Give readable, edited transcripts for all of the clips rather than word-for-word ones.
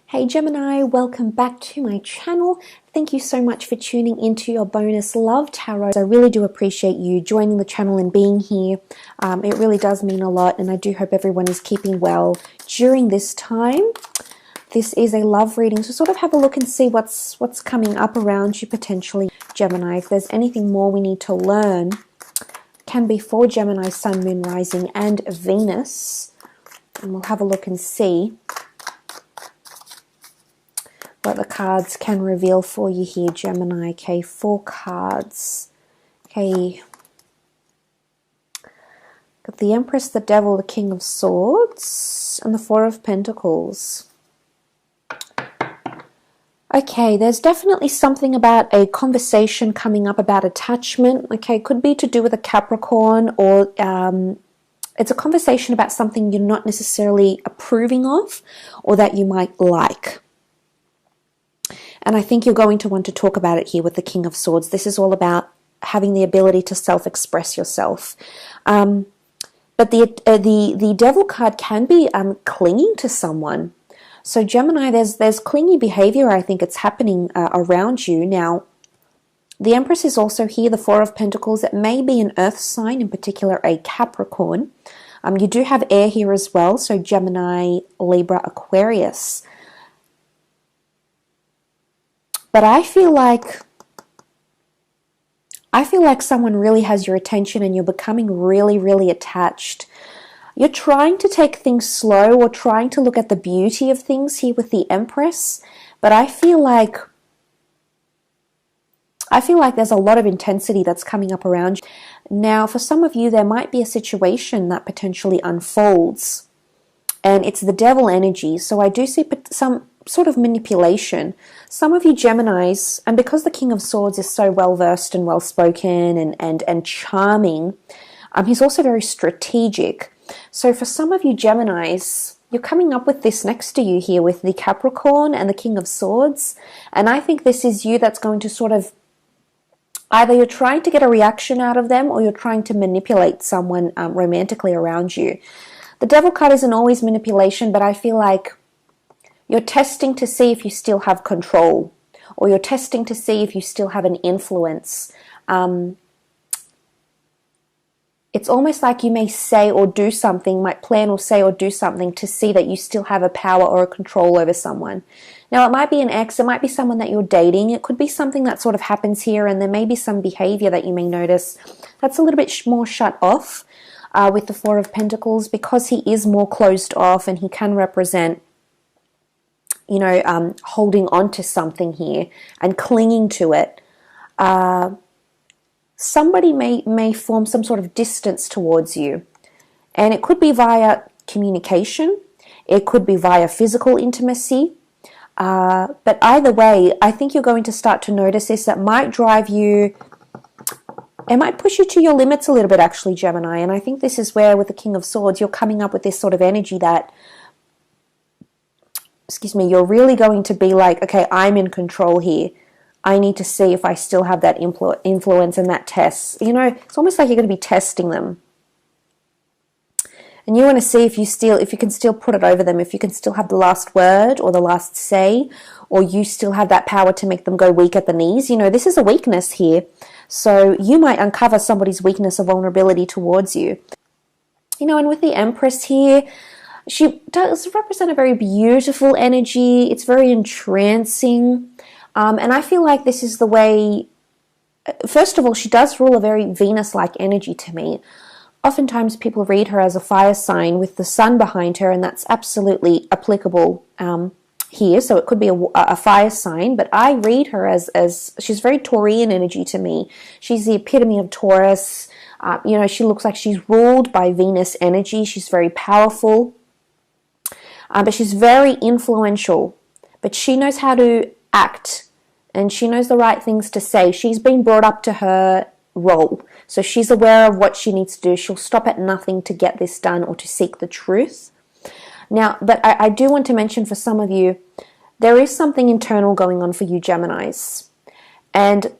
Hey Gemini, welcome back to my channel. Thank you so much for tuning into your bonus love tarot. I really do appreciate you joining the channel and being here. It really does mean a lot, and I do hope everyone is keeping well during this time. This is a love reading, so sort of have a look and see what's coming up around you potentially, Gemini. If there's anything more we need to learn, can be for Gemini, Sun, Moon, Rising, and Venus. And we'll have a look and see what the cards can reveal for you here, Gemini. Okay, 4 cards. Okay. Got the Empress, the Devil, the King of Swords, and the 4 of Pentacles. Okay, there's definitely something about a conversation coming up about attachment. Okay, could be to do with a Capricorn, or it's a conversation about something you're not necessarily approving of or that you might like. And I think you're going to want to talk about it here with the King of Swords. This is all about having the ability to self-express yourself. But the Devil card can be clinging to someone. So Gemini, there's clingy behavior. I think it's happening around you. Now, the Empress is also here, the 4 of Pentacles. It may be an earth sign, in particular a Capricorn. You do have air here as well, so Gemini, Libra, Aquarius. But I feel like someone really has your attention and you're becoming really, really attached. You're trying to take things slow or trying to look at the beauty of things here with the Empress, but I feel like there's a lot of intensity that's coming up around you. Now, for some of you, there might be a situation that potentially unfolds, and it's the Devil energy. So I do see some sort of manipulation. Some of you Geminis, and because the King of Swords is so well-versed and well-spoken and charming, he's also very strategic. So for some of you Geminis, you're coming up with this next to you here with the Capricorn and the King of Swords, and I think this is you that's going to sort of, either you're trying to get a reaction out of them or you're trying to manipulate someone romantically around you. The Devil card isn't always manipulation, but I feel like you're testing to see if you still have control, or you're testing to see if you still have an influence. It's almost like you may say or do something, might plan or say or do something to see that you still have a power or a control over someone. Now, it might be an ex, it might be someone that you're dating, it could be something that sort of happens here, and there may be some behavior that you may notice that's a little bit more shut off with the 4 of Pentacles, because he is more closed off and he can represent, you know, holding on to something here and clinging to it. Somebody may form some sort of distance towards you, and it could be via communication, it could be via physical intimacy, but either way, I think you're going to start to notice this. That might drive you, it might push you to your limits a little bit, actually, Gemini. And I think this is where, with the King of Swords, you're coming up with this sort of energy that, you're really going to be like, okay, I'm in control here. I need to see if I still have that influence and that test. You know, it's almost like you're going to be testing them. And you want to see if you can still put it over them, if you can still have the last word or the last say, or you still have that power to make them go weak at the knees. You know, this is a weakness here. So you might uncover somebody's weakness or vulnerability towards you. You know, and with the Empress here, she does represent a very beautiful energy. It's very entrancing. And I feel like this is the way, first of all, she does rule a very Venus-like energy to me. Oftentimes people read her as a fire sign with the sun behind her, and that's absolutely applicable here. So it could be a fire sign, but I read her as she's very Taurian energy to me. She's the epitome of Taurus. You know, she looks like she's ruled by Venus energy. She's very powerful. But she's very influential, but she knows how to act and she knows the right things to say. She's been brought up to her role, so she's aware of what she needs to do. She'll stop at nothing to get this done or to seek the truth. Now, but I do want to mention, for some of you, there is something internal going on for you Geminis, and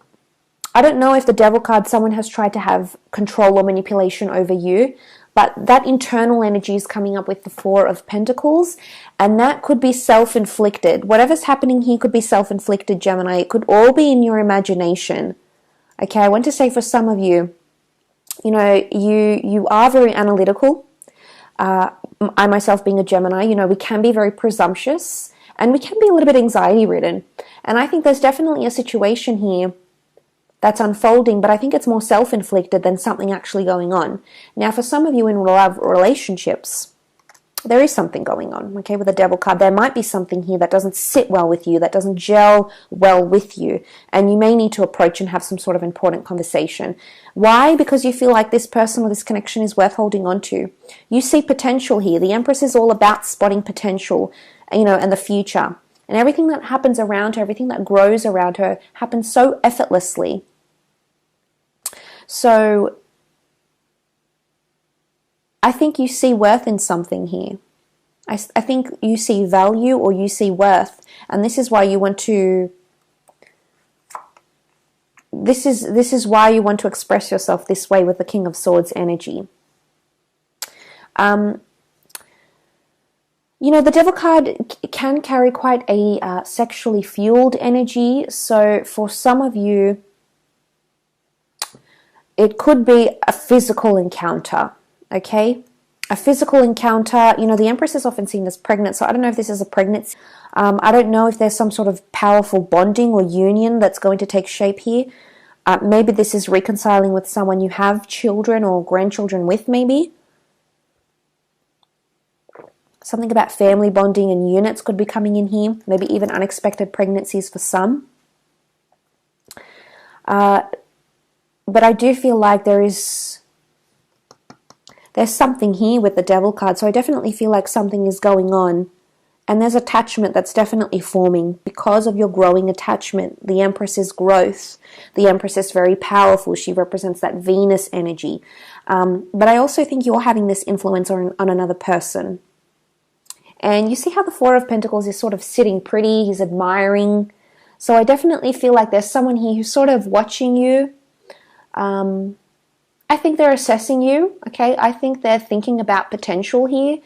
I don't know if the Devil card, someone has tried to have control or manipulation over you. But that internal energy is coming up with the Four of Pentacles, and that could be self-inflicted. Whatever's happening here could be self-inflicted, Gemini. It could all be in your imagination. Okay, I want to say for some of you, you know, you are very analytical. I myself being a Gemini, you know, we can be very presumptuous and we can be a little bit anxiety-ridden. And I think there's definitely a situation here that's unfolding, but I think it's more self-inflicted than something actually going on. Now, for some of you in love relationships, there is something going on, okay, with the Devil card. There might be something here that doesn't sit well with you, that doesn't gel well with you, and you may need to approach and have some sort of important conversation. Why? Because you feel like this person or this connection is worth holding on to. You see potential here. The Empress is all about spotting potential, you know, and the future. And everything that happens around her, everything that grows around her, happens so effortlessly. So I think you see worth in something here. I think you see value or you see worth, and this is why you want to. This is why you want to express yourself this way with the King of Swords energy. You know, the Devil card can carry quite a sexually fueled energy. So for some of you, it could be a physical encounter, okay? A physical encounter. You know, the Empress is often seen as pregnant, so I don't know if this is a pregnancy. I don't know if there's some sort of powerful bonding or union that's going to take shape here. Maybe this is reconciling with someone you have children or grandchildren with, maybe. Something about family bonding and units could be coming in here. Maybe even unexpected pregnancies for some. But I do feel like there's something here with the Devil card. So I definitely feel like something is going on. And there's attachment that's definitely forming because of your growing attachment. The Empress is growth. The Empress is very powerful. She represents that Venus energy. But I also think you're having this influence on another person. And you see how the Four of Pentacles is sort of sitting pretty. He's admiring. So I definitely feel like there's someone here who's sort of watching you. I think they're assessing you, okay? I think they're thinking about potential here,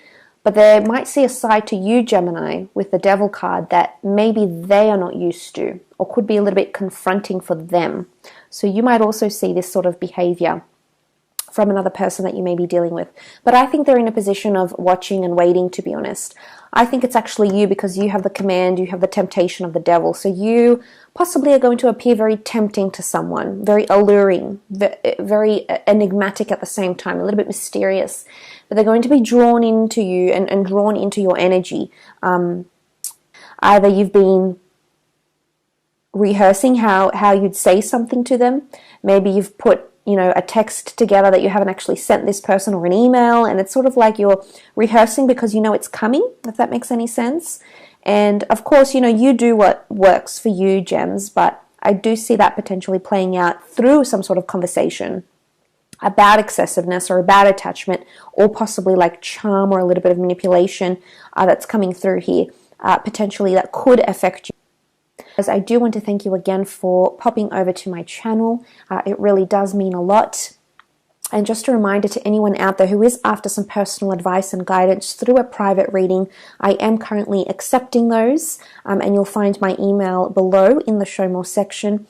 but they might see a side to you, Gemini, with the Devil card that maybe they are not used to, or could be a little bit confronting for them. So you might also see this sort of behavior from another person that you may be dealing with. But I think they're in a position of watching and waiting, to be honest. I think it's actually you because you have the command, you have the temptation of the Devil. So you possibly are going to appear very tempting to someone, very alluring, very enigmatic at the same time, a little bit mysterious. But they're going to be drawn into you and drawn into your energy. Either you've been rehearsing how you'd say something to them. Maybe you've put, you know, a text together that you haven't actually sent this person, or an email, and it's sort of like you're rehearsing because you know it's coming, if that makes any sense. And of course, you know, you do what works for you, Gems, but I do see that potentially playing out through some sort of conversation about excessiveness or about attachment, or possibly like charm or a little bit of manipulation that's coming through here, potentially that could affect you. I do want to thank you again for popping over to my channel. It really does mean a lot. And just a reminder to anyone out there who is after some personal advice and guidance through a private reading, I am currently accepting those, and you'll find my email below in the Show More section.